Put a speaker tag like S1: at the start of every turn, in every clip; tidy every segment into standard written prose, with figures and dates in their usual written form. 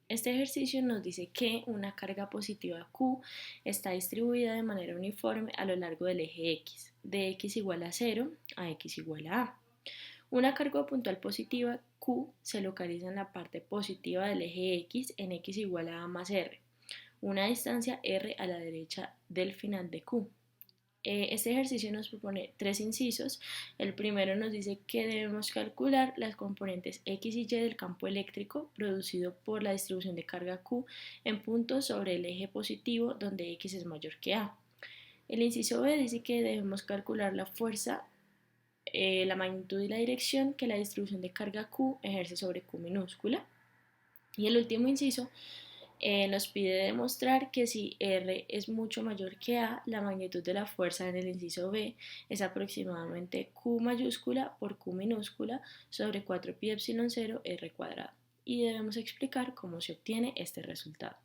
S1: Este ejercicio nos dice que una carga positiva Q está distribuida de manera uniforme a lo largo del eje X, de X igual a 0 a X igual a A. Una carga puntual positiva Q se localiza en la parte positiva del eje X en X igual a A más R, una distancia R a la derecha del final de Q. Este ejercicio nos propone tres incisos. El primero nos dice que debemos calcular las componentes X y Y del campo eléctrico producido por la distribución de carga Q en puntos sobre el eje positivo donde X es mayor que A. El inciso B dice que debemos calcular la fuerza, la magnitud y la dirección que la distribución de carga Q ejerce sobre Q minúscula. Y el último inciso nos pide demostrar que si R es mucho mayor que A, la magnitud de la fuerza en el inciso B es aproximadamente Q mayúscula por Q minúscula sobre 4pi epsilon 0 R cuadrado. Y debemos explicar cómo se obtiene este resultado.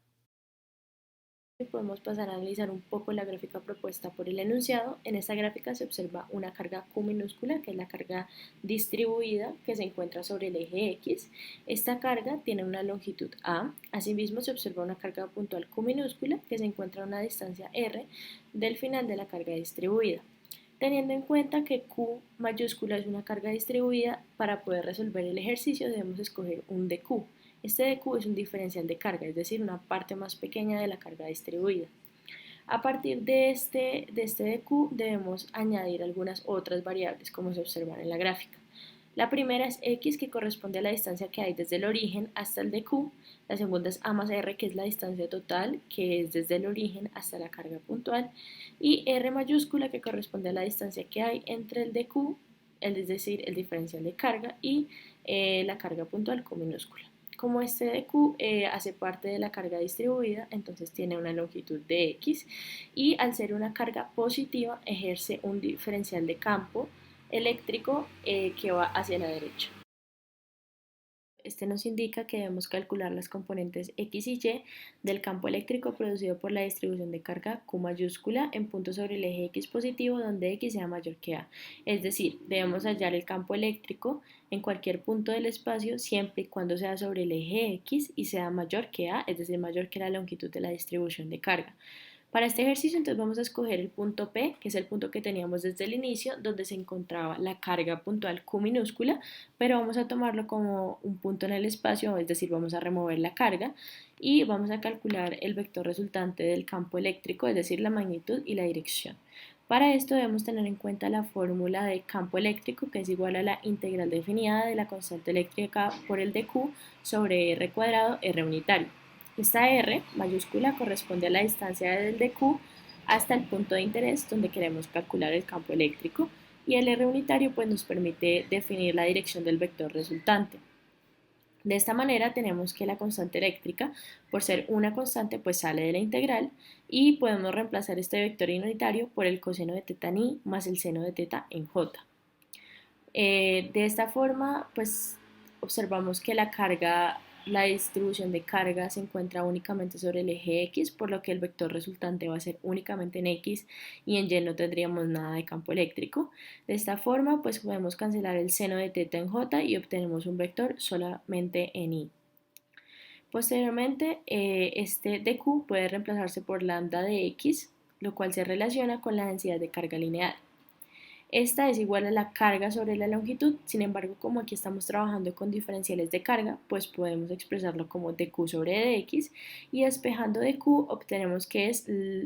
S1: Podemos pasar a analizar un poco la gráfica propuesta por el enunciado. En esta gráfica se observa una carga Q minúscula, que es la carga distribuida que se encuentra sobre el eje X. Esta carga tiene una longitud A. Asimismo, se observa una carga puntual Q minúscula que se encuentra a una distancia R del final de la carga distribuida. Teniendo en cuenta que Q mayúscula es una carga distribuida, para poder resolver el ejercicio debemos escoger un dq. Este dq es un diferencial de carga, es decir, una parte más pequeña de la carga distribuida. A partir de este dq debemos añadir algunas otras variables, como se observan en la gráfica. La primera es x, que corresponde a la distancia que hay desde el origen hasta el dq. La segunda es a más r, que es la distancia total, que es desde el origen hasta la carga puntual. Y r mayúscula, que corresponde a la distancia que hay entre el dq, es decir, el diferencial de carga, y la carga puntual con minúscula. Como este dq hace parte de la carga distribuida, entonces tiene una longitud de x, y al ser una carga positiva ejerce un diferencial de campo eléctrico que va hacia la derecha. Este nos indica que debemos calcular las componentes X y Y del campo eléctrico producido por la distribución de carga Q mayúscula en puntos sobre el eje X positivo donde X sea mayor que A. Es decir, debemos hallar el campo eléctrico en cualquier punto del espacio siempre y cuando sea sobre el eje X y sea mayor que A, es decir, mayor que la longitud de la distribución de carga. Para este ejercicio entonces vamos a escoger el punto P, que es el punto que teníamos desde el inicio, donde se encontraba la carga puntual Q minúscula, pero vamos a tomarlo como un punto en el espacio, es decir, vamos a remover la carga y vamos a calcular el vector resultante del campo eléctrico, es decir, la magnitud y la dirección. Para esto debemos tener en cuenta la fórmula de campo eléctrico, que es igual a la integral definida de la constante eléctrica por el dq sobre r cuadrado r unitario. Esta R mayúscula corresponde a la distancia del dq hasta el punto de interés donde queremos calcular el campo eléctrico, y el R unitario pues nos permite definir la dirección del vector resultante. De esta manera tenemos que la constante eléctrica, por ser una constante, pues sale de la integral, y podemos reemplazar este vector unitario por el coseno de teta en i más el seno de teta en j. De esta forma, pues observamos que la distribución de carga se encuentra únicamente sobre el eje X, por lo que el vector resultante va a ser únicamente en X y en Y no tendríamos nada de campo eléctrico. De esta forma, pues podemos cancelar el seno de teta en J y obtenemos un vector solamente en Y. Posteriormente, este dq puede reemplazarse por lambda de X, lo cual se relaciona con la densidad de carga lineal. Esta es igual a la carga sobre la longitud. Sin embargo, como aquí estamos trabajando con diferenciales de carga, pues podemos expresarlo como dq sobre dx, y despejando dq obtenemos que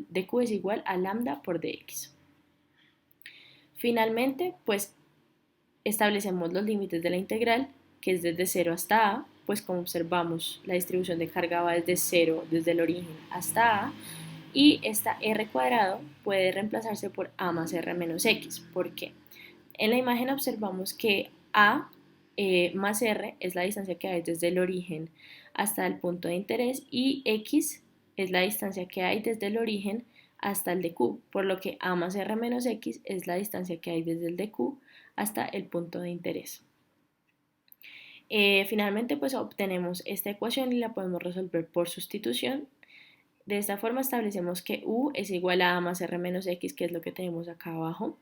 S1: dq es igual a lambda por dx. Finalmente, pues establecemos los límites de la integral, que es desde 0 hasta a, pues como observamos la distribución de carga va desde 0, desde el origen hasta a, y esta r cuadrado puede reemplazarse por a más r menos x. ¿Por qué? En la imagen observamos que a más r es la distancia que hay desde el origen hasta el punto de interés, y x es la distancia que hay desde el origen hasta el dq, por lo que a más r menos x es la distancia que hay desde el dq hasta el punto de interés. Finalmente, pues obtenemos esta ecuación y la podemos resolver por sustitución. De esta forma establecemos que u es igual a más r menos x, que es lo que tenemos acá abajo,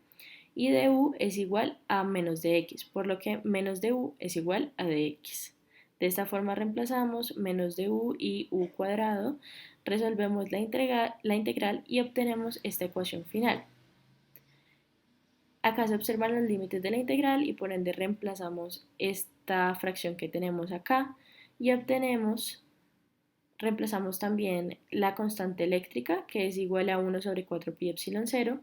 S1: y du es igual a menos dx, por lo que menos du es igual a dx. De esta forma reemplazamos menos de u y u cuadrado, resolvemos la integral y obtenemos esta ecuación final. Acá se observan los límites de la integral y por ende reemplazamos esta fracción que tenemos acá y reemplazamos también la constante eléctrica que es igual a 1 sobre 4 pi epsilon 0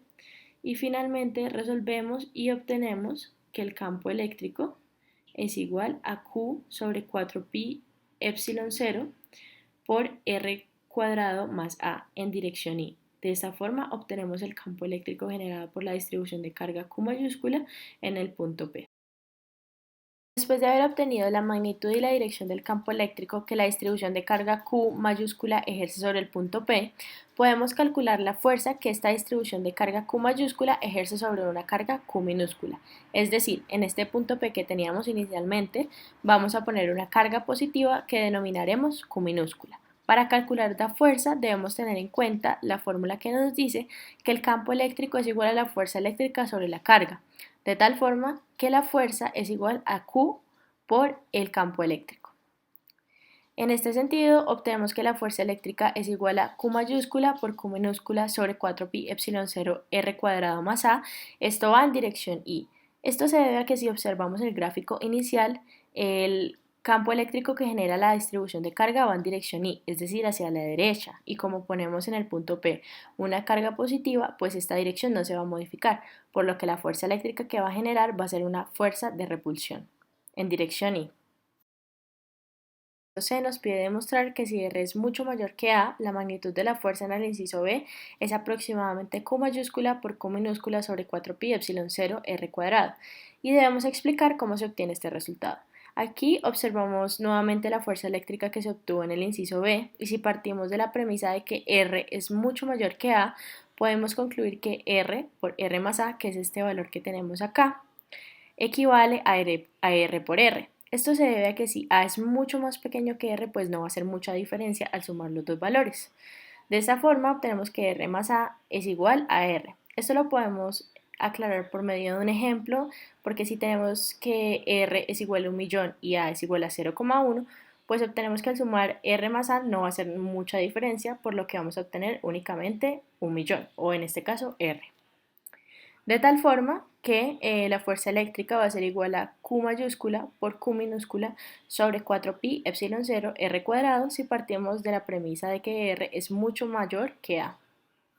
S1: y finalmente resolvemos y obtenemos que el campo eléctrico es igual a Q sobre 4 pi epsilon 0 por R cuadrado más A en dirección Y. De esta forma obtenemos el campo eléctrico generado por la distribución de carga Q mayúscula en el punto P. Después de haber obtenido la magnitud y la dirección del campo eléctrico que la distribución de carga Q mayúscula ejerce sobre el punto P, podemos calcular la fuerza que esta distribución de carga Q mayúscula ejerce sobre una carga Q minúscula. Es decir, en este punto P que teníamos inicialmente, vamos a poner una carga positiva que denominaremos Q minúscula. Para calcular la fuerza debemos tener en cuenta la fórmula que nos dice que el campo eléctrico es igual a la fuerza eléctrica sobre la carga, de tal forma que la fuerza es igual a Q por el campo eléctrico. En este sentido, obtenemos que la fuerza eléctrica es igual a Q mayúscula por Q minúscula sobre 4pi epsilon 0 R cuadrado más A. Esto va en dirección Y. Esto se debe a que si observamos el gráfico inicial, el campo eléctrico que genera la distribución de carga va en dirección Y, es decir, hacia la derecha, y como ponemos en el punto P una carga positiva, pues esta dirección no se va a modificar, por lo que la fuerza eléctrica que va a generar va a ser una fuerza de repulsión en dirección Y. C nos pide demostrar que si R es mucho mayor que A, la magnitud de la fuerza en el inciso B es aproximadamente Q mayúscula por Q minúscula sobre 4pi epsilon 0 R cuadrado, y debemos explicar cómo se obtiene este resultado. Aquí observamos nuevamente la fuerza eléctrica que se obtuvo en el inciso B, y si partimos de la premisa de que R es mucho mayor que A, podemos concluir que R por R más A, que es este valor que tenemos acá, equivale a R por R. Esto se debe a que si A es mucho más pequeño que R, pues no va a hacer mucha diferencia al sumar los dos valores. De esta forma obtenemos que R más A es igual a R. Esto lo podemos aclarar por medio de un ejemplo, porque si tenemos que R es igual a 1.000.000 y A es igual a 0,1, pues obtenemos que al sumar R más A no va a hacer mucha diferencia, por lo que vamos a obtener únicamente 1.000.000, o en este caso R. De tal forma que la fuerza eléctrica va a ser igual a Q mayúscula por Q minúscula sobre 4pi epsilon 0 R cuadrado si partimos de la premisa de que R es mucho mayor que A.